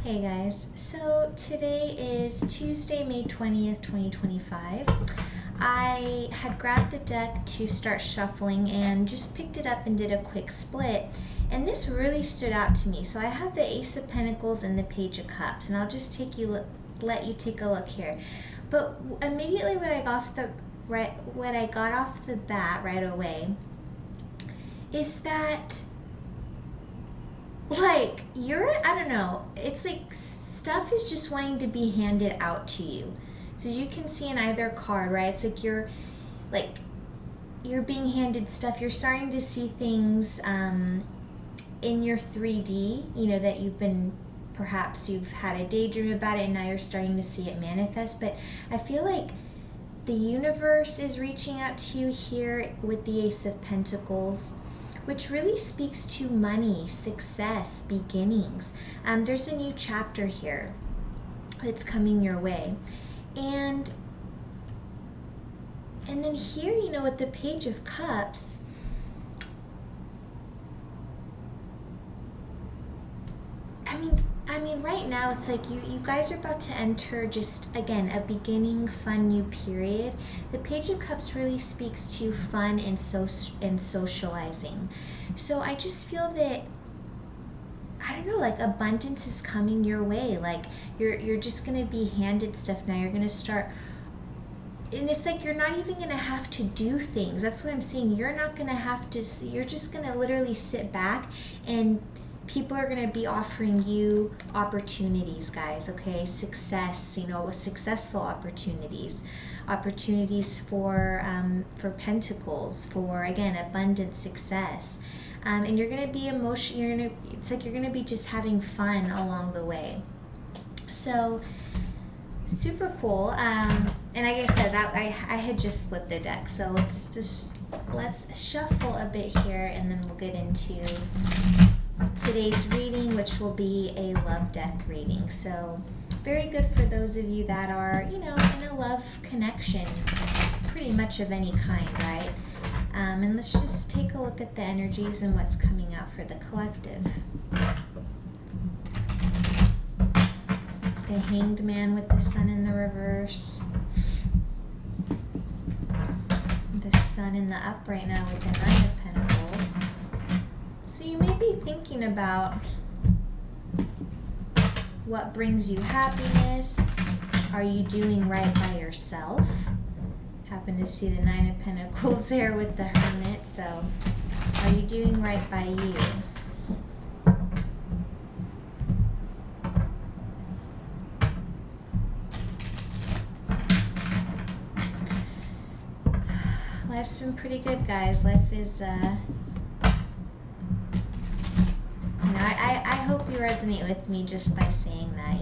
Hey guys, so today is Tuesday, May 20th, 2025. I had grabbed the deck to start shuffling and just picked it up and did a quick split. And this really stood out to me. So I have the Ace of Pentacles and the Page of Cups, and I'll just let you take a look here. But immediately when I got off the bat right away is that I don't know, it's like stuff is just wanting to be handed out to you. So as you can see in either card, right, it's like you're being handed stuff. You're starting to see things in your 3D, that perhaps you've had a daydream about it and now you're starting to see it manifest. But I feel like the universe is reaching out to you here with the Ace of Pentacles, which really speaks to money, success, beginnings. There's a new chapter here that's coming your way. And then here, with the Page of Cups, I mean, right now it's like you guys are about to enter just, again, a beginning, fun, new period. The Page of Cups really speaks to fun and socializing. So I just feel that, I don't know, like abundance is coming your way. Like you're just going to be handed stuff now. You're going to start, and it's like you're not even going to have to do things. That's what I'm saying. You're not going to have to, you're just going to literally sit back and people are going to be offering you opportunities, guys, okay? Success, successful opportunities for pentacles, for, again, abundant success. And you're going to be it's like you're going to be just having fun along the way. So, super cool. And like I said, that I had just split the deck. So let's shuffle a bit here and then we'll get into today's reading, which will be a love-death reading. So very good for those of you that are, in a love connection, pretty much of any kind, right? And let's just take a look at the energies and what's coming out for the collective. The Hanged Man with the Sun in the reverse. The Sun in the upright now with the Nine of Pentacles. So you may be thinking about what brings you happiness. Are you doing right by yourself? Happen to see the Nine of Pentacles there with the Hermit. So are you doing right by you? Life's been pretty good, guys. Life is I hope you resonate with me just by saying that,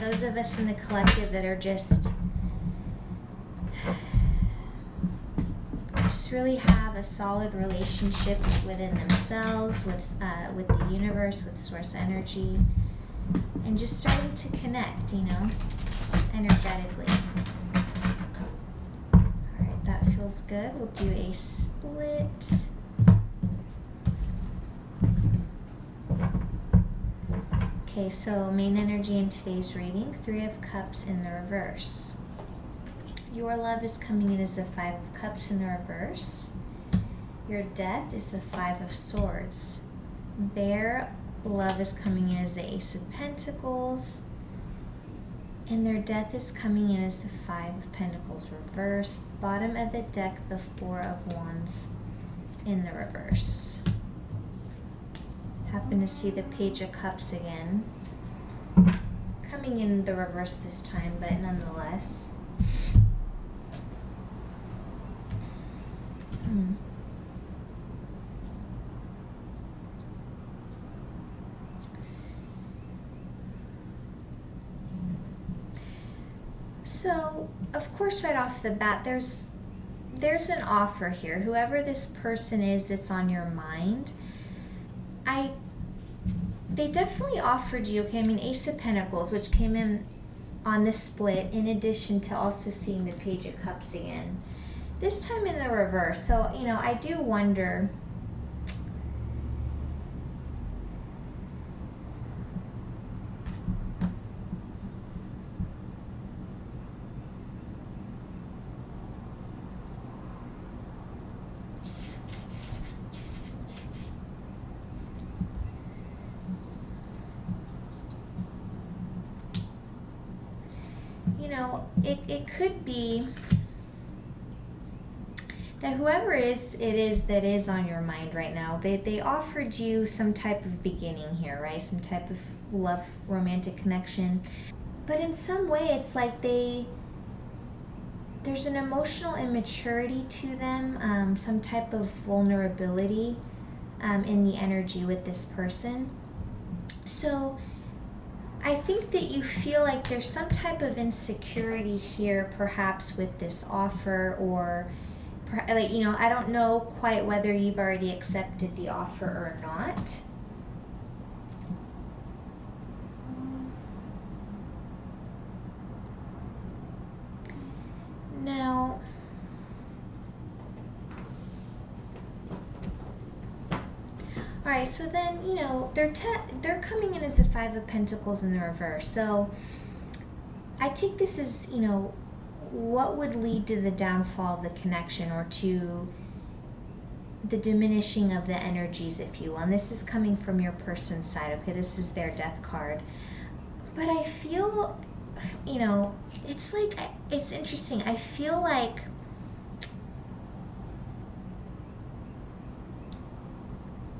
those of us in the collective that are just really have a solid relationship within themselves, with the universe, with source energy, and just starting to connect, energetically. That feels good. We'll do a split. Okay, so main energy in today's reading, Three of Cups in the reverse. Your love is coming in as the Five of Cups in the reverse. Your death is the Five of Swords. Their love is coming in as the Ace of Pentacles. And their death is coming in as the Five of Pentacles reversed. Bottom of the deck, the Four of Wands in the reverse. Happen to see the Page of Cups again. Coming in the reverse this time, but nonetheless. So, of course, right off the bat, there's an offer here. Whoever this person is that's on your mind, they definitely offered you, okay? I mean, Ace of Pentacles, which came in on this split, in addition to also seeing the Page of Cups again. This time in the reverse. So, I do wonder it could be that whoever it is that is on your mind right now, they offered you some type of beginning here, right? Some type of love, romantic connection. But in some way, it's like there's an emotional immaturity to them, some type of vulnerability in the energy with this person. So I think that you feel like there's some type of insecurity here, perhaps with this offer, or like, I don't know quite whether you've already accepted the offer or not. Now, all right, so then, they're coming in as the Five of Pentacles in the reverse. So I take this as, what would lead to the downfall of the connection, or to the diminishing of the energies, if you will. And this is coming from your person's side, okay? This is their Death card. But I feel, it's like, it's interesting. I feel like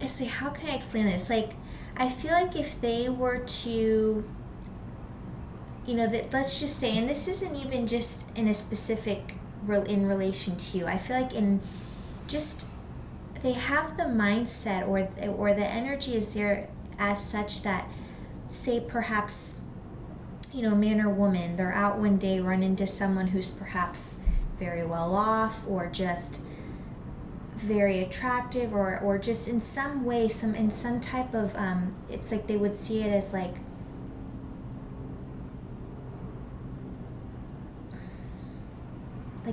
let's see, how can I explain this? Like, I feel like if they were to, that, let's just say, and this isn't even just in a specific, in relation to you. I feel like they have the mindset, or the energy is there as such that, say, perhaps, man or woman, they're out one day, run into someone who's perhaps very well off, or just very attractive, or just in some way, in some type of, it's like they would see it as like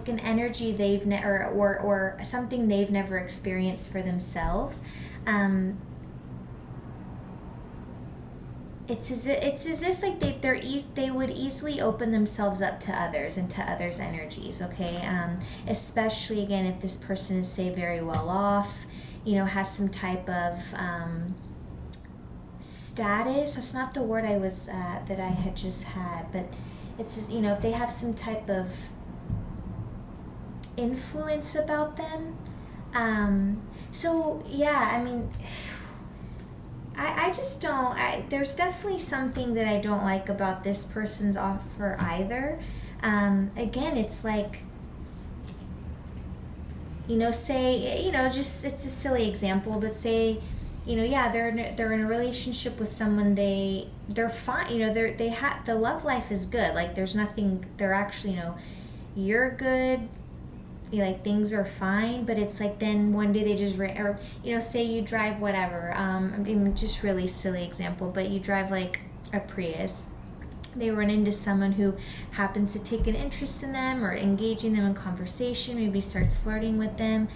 an energy they've never, or something they've never experienced for themselves. It's as if like they would easily open themselves up to others and to others' energies, okay? Especially, again, if this person is, say, very well off, has some type of status. That's not the word that I had just had, but it's, if they have some type of influence about them. So yeah, I mean, I just don't, there's definitely something that I don't like about this person's offer either. Again, it's like, say, just, it's a silly example, but say, yeah, they're in a relationship with someone, they're fine, the love life is good, like there's nothing, they're actually, you're good, like things are fine, but it's like then one day they just or say you drive whatever, I mean, just really silly example, but you drive like a Prius, they run into someone who happens to take an interest in them, or engaging them in conversation, maybe starts flirting with them,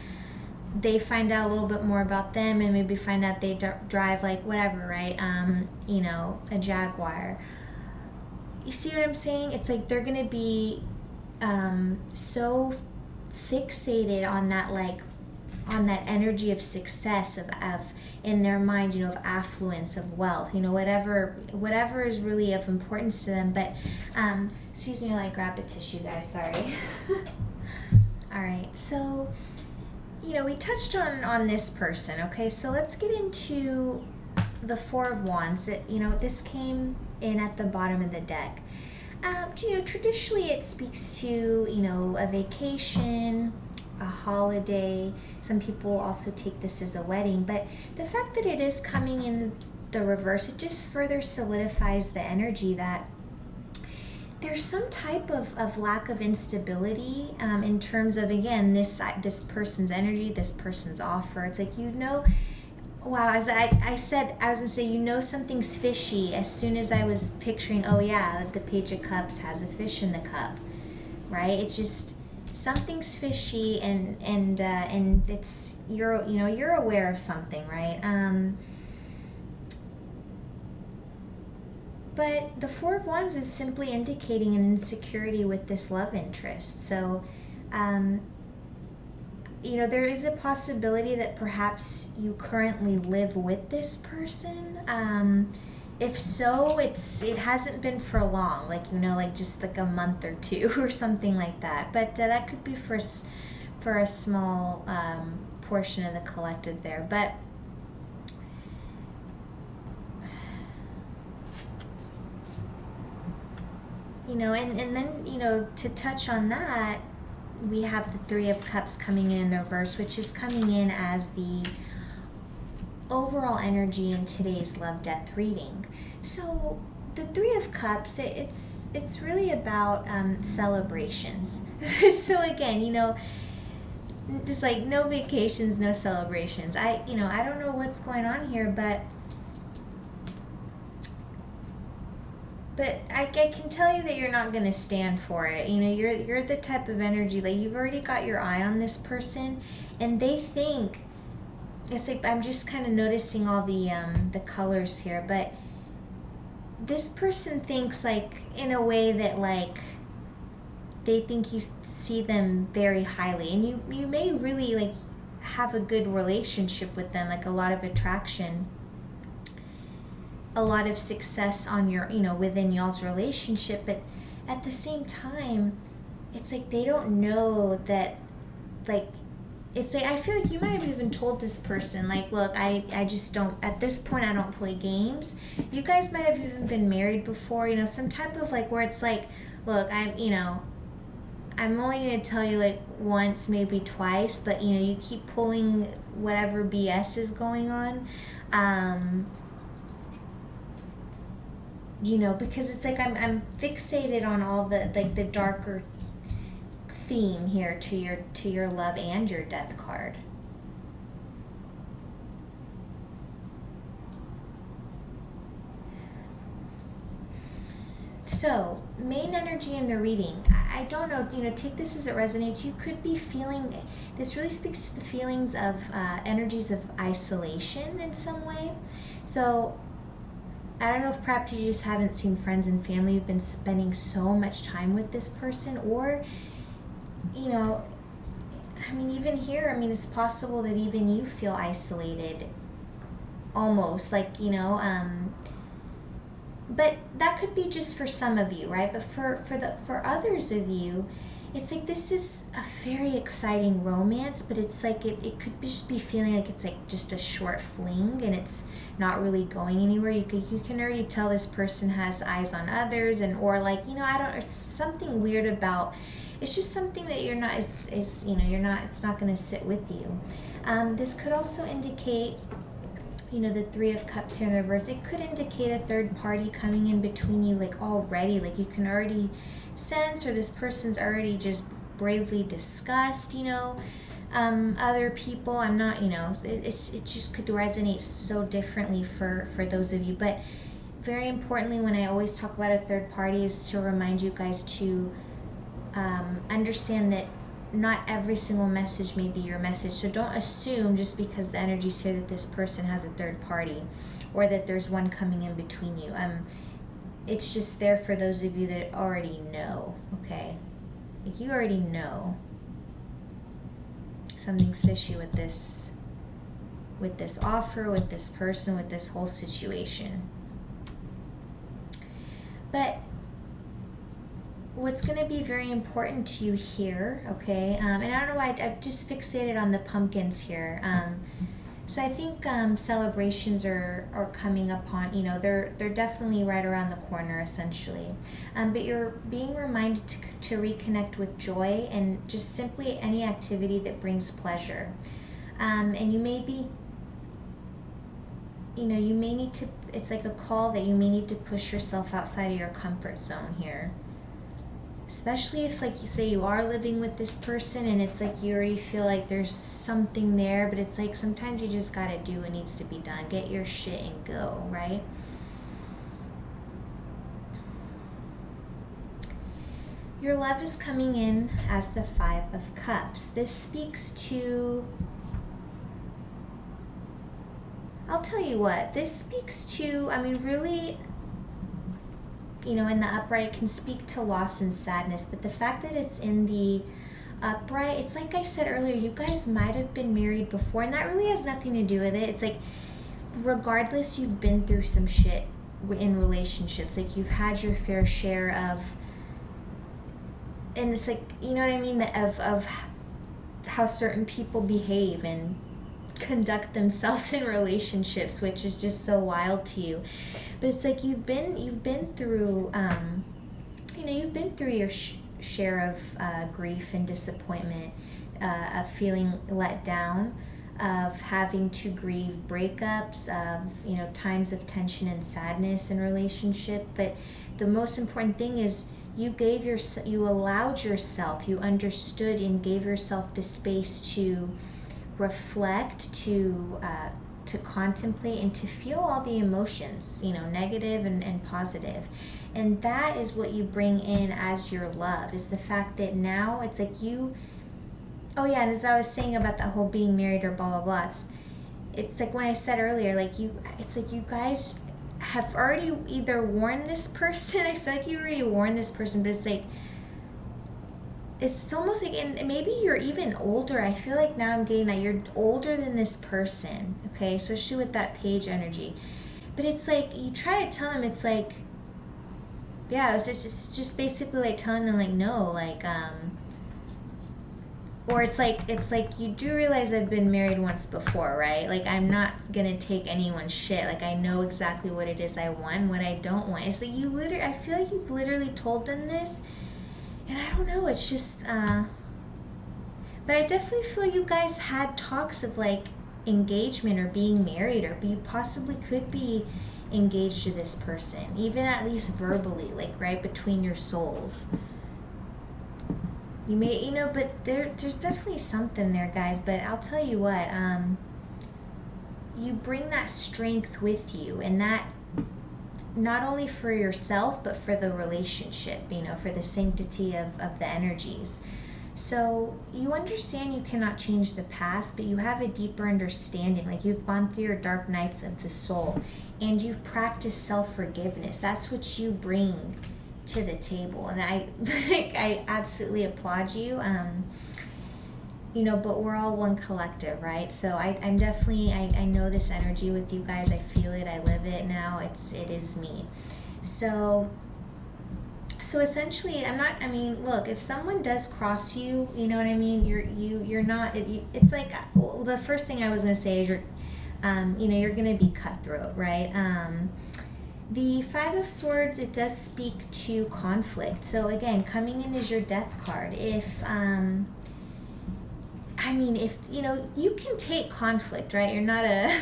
they find out a little bit more about them, and maybe find out they drive like whatever, right, a Jaguar. You see what I'm saying? It's like they're gonna be so fixated on that, like on that energy of success, of in their mind, of affluence, of wealth, whatever is really of importance to them. But excuse me while I grab a tissue, guys, sorry. All right, so we touched on this person, okay? So let's get into the Four of Wands. That this came in at the bottom of the deck. Traditionally it speaks to, a vacation, a holiday. Some people also take this as a wedding, but the fact that it is coming in the reverse, it just further solidifies the energy that there's some type of lack of instability, in terms of, again, this person's energy, this person's offer. It's like, wow, as I said, I was going to say, something's fishy as soon as I was picturing, oh yeah, the Page of Cups has a fish in the cup, right? It's just, something's fishy, and it's, you're aware of something, right? But the Four of Wands is simply indicating an insecurity with this love interest. So, there is a possibility that perhaps you currently live with this person, If so, it hasn't been for long, like, like just like a month or two or something like that. But that could be for a small portion of the collective there. But and then to touch on that, we have the Three of Cups coming in the reverse, which is coming in as the overall energy in today's love death reading. So the Three of Cups, it's really about celebrations. So again, just like no vacations, no celebrations. I don't know what's going on here, but I can tell you that you're not going to stand for it. You're the type of energy, like, you've already got your eye on this person, and they think, it's like, I'm just kind of noticing all the colors here, but this person thinks, like, in a way that, like, they think you see them very highly, and you may really, like, have a good relationship with them, like a lot of attraction, a lot of success on your, within y'all's relationship. But at the same time, it's like they don't know that, like, it's like, I feel like you might have even told this person, like, look, I just don't, at this point, I don't play games. You guys might have even been married before, some type of, like, where it's like, look, I'm only going to tell you, like, once, maybe twice, but, you keep pulling whatever BS is going on. Because it's like I'm fixated on all the, like, the darker theme here to your love and your death card. So, main energy in the reading. I don't know, take this as it resonates. You could be feeling, this really speaks to the feelings of energies of isolation in some way. So, I don't know if perhaps you just haven't seen friends and family. You've been spending so much time with this person, or, even here, it's possible that even you feel isolated, almost, like, but that could be just for some of you, right? But for others of you, it's like this is a very exciting romance, but it's like it could just be feeling like it's like just a short fling, and it's not really going anywhere. You can already tell this person has eyes on others, and or, like, it's something weird about, it's just something that you're not, you're not, it's not going to sit with you. This could also indicate, the Three of Cups here in the reverse. It could indicate a third party coming in between you, like, already, like, you can already sense, or this person's already just bravely discussed, other people. I'm not, it just could resonate so differently for those of you. But very importantly, when I always talk about a third party, is to remind you guys to understand that not every single message may be your message. So don't assume just because the energies here that this person has a third party, or that there's one coming in between you. It's just there for those of you that already know, okay? Like, you already know something's fishy with this offer, with this person, with this whole situation. But what's going to be very important to you here, okay? And I don't know why I've just fixated on the pumpkins here. So I think celebrations are coming upon, they're definitely right around the corner, essentially. But you're being reminded to reconnect with joy and just simply any activity that brings pleasure. And you may be, you may need to, it's like a call that you may need to push yourself outside of your comfort zone here. Especially if, like, you say you are living with this person and it's like you already feel like there's something there, but it's like sometimes you just gotta do what needs to be done. Get your shit and go, right? Your love is coming in as the Five of Cups. This speaks to, I'll tell you what, this speaks to, really, in the upright, it can speak to loss and sadness, but the fact that it's in the upright, it's like I said earlier, you guys might have been married before, and that really has nothing to do with it. It's like, regardless, you've been through some shit in relationships. Like you've had your fair share of, and it's like, you know what I mean, of how certain people behave and conduct themselves in relationships, which is just so wild to you. But it's like you've been through you've been through your share of grief and disappointment, of feeling let down, of having to grieve breakups, of times of tension and sadness in relationship. But the most important thing is you allowed yourself, you understood and gave yourself the space to reflect, to contemplate, and to feel all the emotions, negative and positive. And that is what you bring in as your love, is the fact that now it's like oh yeah, and as I was saying about that whole being married or blah blah blah, it's like when I said earlier, it's like you guys have already either warned this person. I feel like you already warned this person, but it's like, it's almost like, and maybe you're even older. I feel like now I'm getting that you're older than this person, okay? Especially with that page energy. But it's like, you try to tell them, it's like, yeah, it's just basically like telling them, like, no, like, or it's like you do realize I've been married once before, right? Like, I'm not gonna take anyone's shit. Like, I know exactly what it is I want, what I don't want. It's like I feel like you've literally told them this, and I don't know, it's just, but I definitely feel you guys had talks of like engagement or being married, or you possibly could be engaged to this person, even at least verbally, like right between your souls. You may, but there's definitely something there, guys. But I'll tell you what, you bring that strength with you, and that not only for yourself, but for the relationship, for the sanctity of the energies. So you understand you cannot change the past, but you have a deeper understanding. Like, you've gone through your dark nights of the soul, and you've practiced self-forgiveness. That's what you bring to the table, and I absolutely applaud you. But we're all one collective, right? So I'm definitely, I know this energy with you guys. I feel it, I live it now. It is me. So essentially, look, if someone does cross you, you know what I mean, you're not, it's like, well, the first thing I was going to say is you're going to be cutthroat, right? The Five of Swords, it does speak to conflict. So again, coming in is your Death card. If you can take conflict, right? You're not a,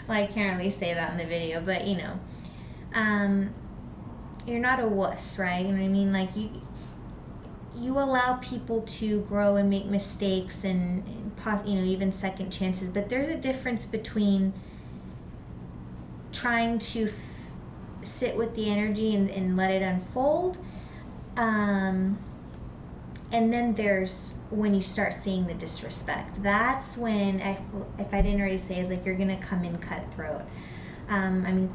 well, I can't really say that in the video, but you're not a wuss, right? You know what I mean? Like, you allow people to grow and make mistakes and even second chances. But there's a difference between trying to sit with the energy and let it unfold, and then there's when you start seeing the disrespect. That's when, if I didn't already say, is like you're gonna come in cutthroat.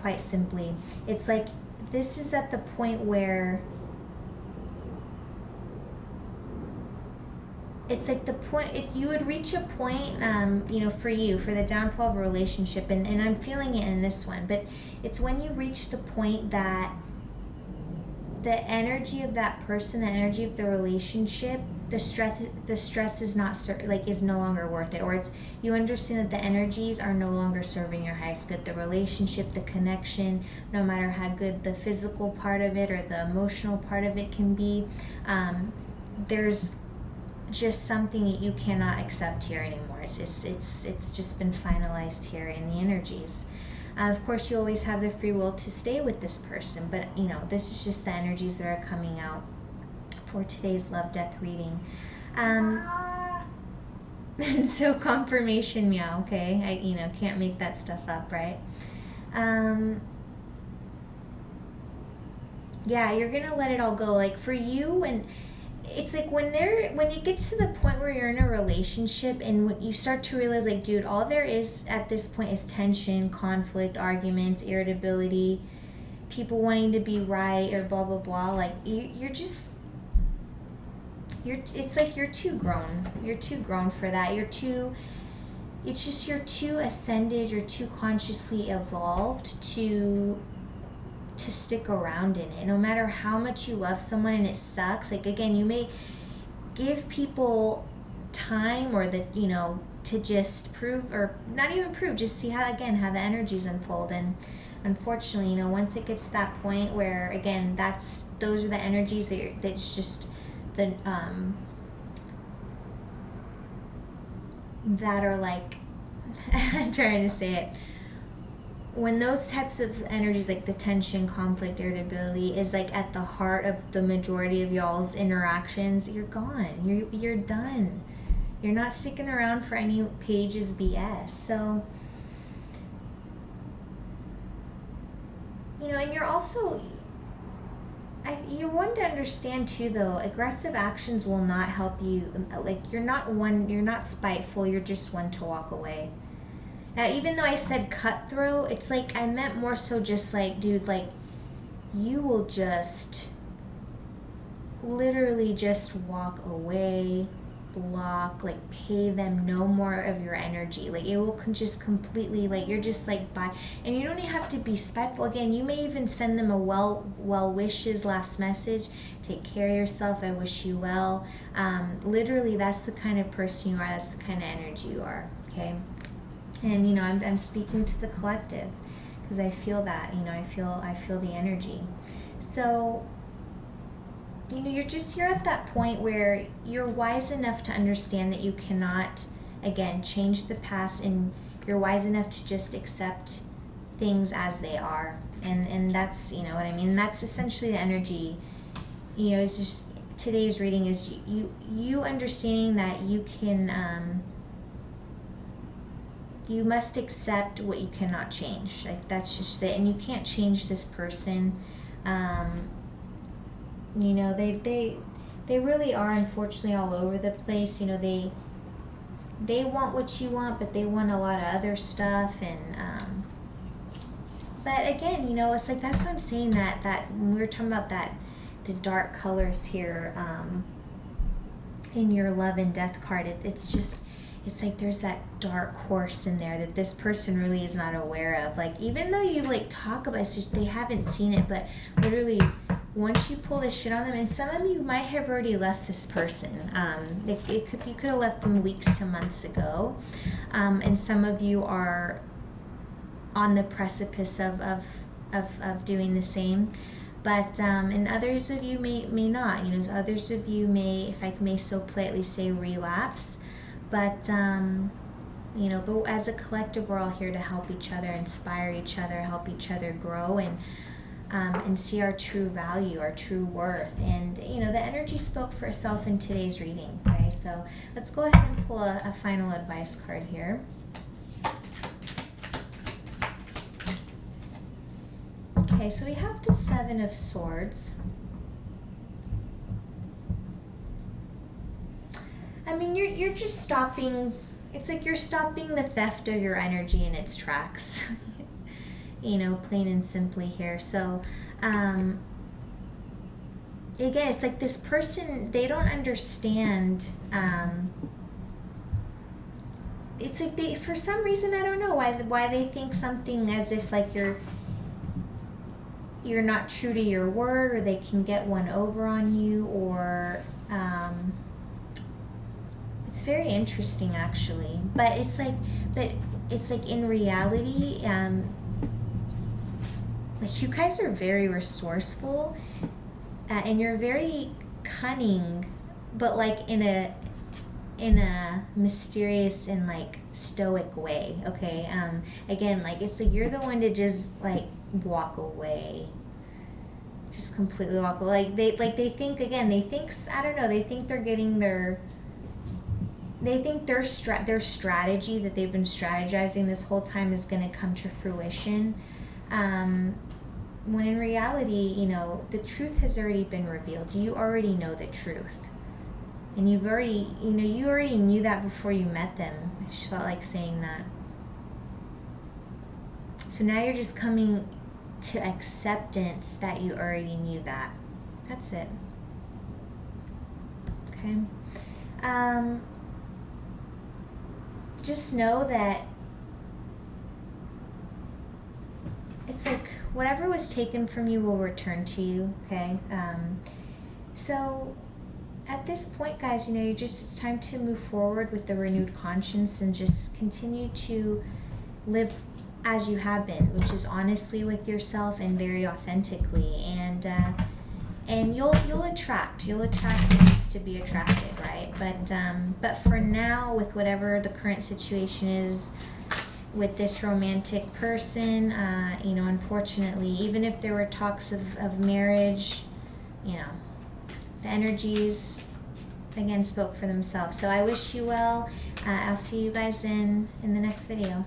Quite simply, it's like this is at the point where it's like if you would reach a point, for the downfall of a relationship, and I'm feeling it in this one, but it's when you reach the point that the energy of that person, the energy of the relationship, the stress is not is no longer worth it, or it's you understand that the energies are no longer serving your highest good. The relationship, the connection, no matter how good the physical part of it or the emotional part of it can be, there's just something that you cannot accept here anymore. It's just been finalized here in the energies. Of course, you always have the free will to stay with this person, but this is just the energies that are coming out for today's love death reading. And so confirmation, meow. Okay, I can't make that stuff up, right? Yeah, you're gonna let it all go. Like, for you, and it's like when you get to the point where you're in a relationship and when you start to realize, like, dude, all there is at this point is tension, conflict, arguments, irritability, people wanting to be right, or blah blah blah. Like, it's like you're too grown for that. You're too ascended, you're too consciously evolved to to stick around in it. No matter how much you love someone and it sucks, like again, you may give people time or the, you know, to just prove, or not even prove, just see how, again, how the energies unfold. And unfortunately, you know, once it gets to that point where, again, those are the energies that's just the that are like I'm trying to say it, when those types of energies, like the tension, conflict, irritability, is like at the heart of the majority of y'all's interactions, you're gone. You're done. You're not sticking around for any pages BS. So, you know, and you're also, you're one to understand too, though, aggressive actions will not help you. Like, you're not spiteful, you're just one to walk away. Now, even though I said cutthroat, it's like, I meant more so just like, dude, like, you will just literally just walk away, block, like, pay them no more of your energy. Like, it will just completely, like, you're just like, bye. And you don't even have to be spiteful. Again, you may even send them a well wishes last message. Take care of yourself, I wish you well. Literally, that's the kind of person you are. That's the kind of energy you are. Okay. And, you know, I'm speaking to the collective because I feel that, you know, I feel the energy. So, you know, you're at that point where you're wise enough to understand that you cannot, again, change the past, and you're wise enough to just accept things as they are. And that's, you know what I mean? That's essentially the energy, you know, it's just, today's reading is you understanding that you can, you must accept what you cannot change. Like, that's just it. And you can't change this person. You know, they really are, unfortunately, all over the place. You know, they want what you want, but they want a lot of other stuff. And but again, you know, it's like, that's what I'm saying, that when we were talking about that, the dark colors here, in your love and death card, it's just, it's like there's that dark horse in there that this person really is not aware of. Like, even though you like talk about it, it's just they haven't seen it. But literally, once you pull this shit on them, and some of you might have already left this person. You could have left them weeks to months ago, and some of you are on the precipice of doing the same. But and others of you may not. You know, others of you may, if I may so politely say, relapse. But, you know, but as a collective, we're all here to help each other, inspire each other, help each other grow, and see our true value, our true worth. And, you know, the energy spoke for itself in today's reading. Okay, so let's go ahead and pull a final advice card here. Okay, so we have the Seven of Swords. I mean, you're just stopping, it's like you're stopping the theft of your energy in its tracks. You know, plain and simply here. So, again, it's like this person, they don't understand, it's like they, for some reason, I don't know why they think something as if like you're not true to your word, or they can get one over on you, or, it's very interesting, actually. But it's like in reality, like, you guys are very resourceful, and you're very cunning, but like in a mysterious and like stoic way. Okay. Again, like, it's like you're the one to just like walk away. Just completely walk away. They think, again, I don't know, they think they're getting their strategy that they've been strategizing this whole time is going to come to fruition, when in reality, you know, the truth has already been revealed. You already know the truth, and you already knew that before you met them. I just felt like saying that. So now you're just coming to acceptance that you already knew that. That's it. Okay. Just know that it's like whatever was taken from you will return to you, okay? So at this point, guys, you know, it's time to move forward with the renewed conscience and just continue to live as you have been, which is honestly with yourself and very authentically. And you'll attract what needs to be attracted, right? But for now, with whatever the current situation is with this romantic person, you know, unfortunately, even if there were talks of marriage, you know, the energies again spoke for themselves. So I wish you well. I'll see you guys in the next video.